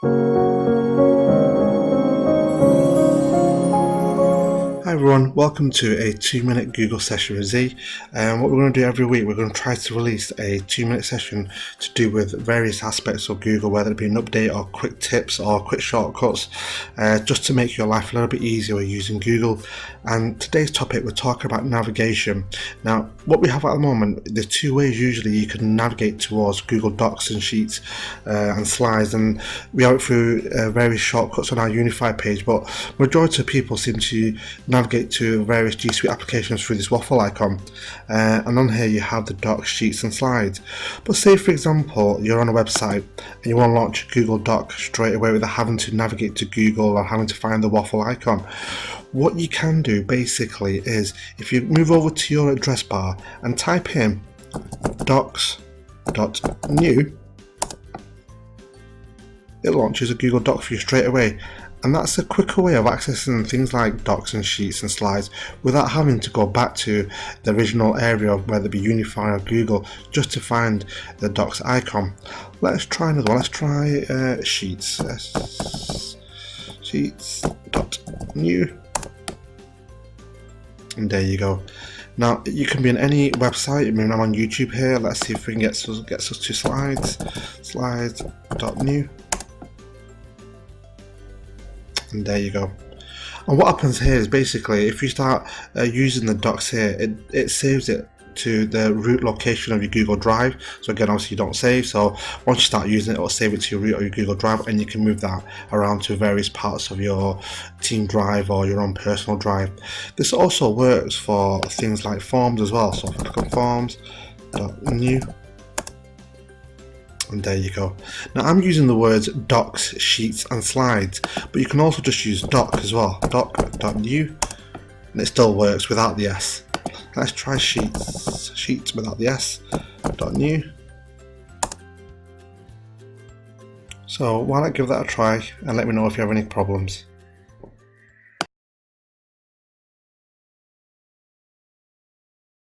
Hi everyone, welcome to a 2-minute Google session with Z. What we're going to do every week, we're going to try to release a 2-minute session to do with various aspects of Google, whether it be an update or quick tips or quick shortcuts, just to make your life a little bit easier using Google. And today's topic, we're talking about navigation. Now, what we have at the moment, there's two ways usually you can navigate towards Google Docs and Sheets and Slides, and we have it through various shortcuts on our unified page, but majority of people seem to navigate to various Gsuite applications through this waffle icon, and on here you have the Docs, Sheets and Slides. But say for example you're on a website and you want to launch Google Doc straight away without having to navigate to Google or having to find the waffle icon. What you can do basically is, if you move over to your address bar and type in docs.new, it launches a Google Doc for you straight away. And that's a quicker way of accessing things like Docs and Sheets and Slides without having to go back to the original area of whether it be Unify or Google just to find the Docs icon. Let's try another one. Let's try Sheets. Sheets.new. And there you go. Now you can be on any website. I mean, I'm on YouTube here. Let's see if we can get us to Slides. Slides.new. And there you go. And what happens here is basically if you start using the docs here, it saves it to the root location of your Google Drive. So again, obviously you don't save, so once you start using it, it'll save it to your root of your Google Drive, and you can move that around to various parts of your team drive or your own personal drive. This also works for things like Forms as well. So if I click on Forms.new, and there you go. Now I'm using the words Docs, Sheets and Slides, but you can also just use doc as well, doc.new, and it still works without the S. Let's try Sheets without the S, .new. So why not give that a try and let me know if you have any problems.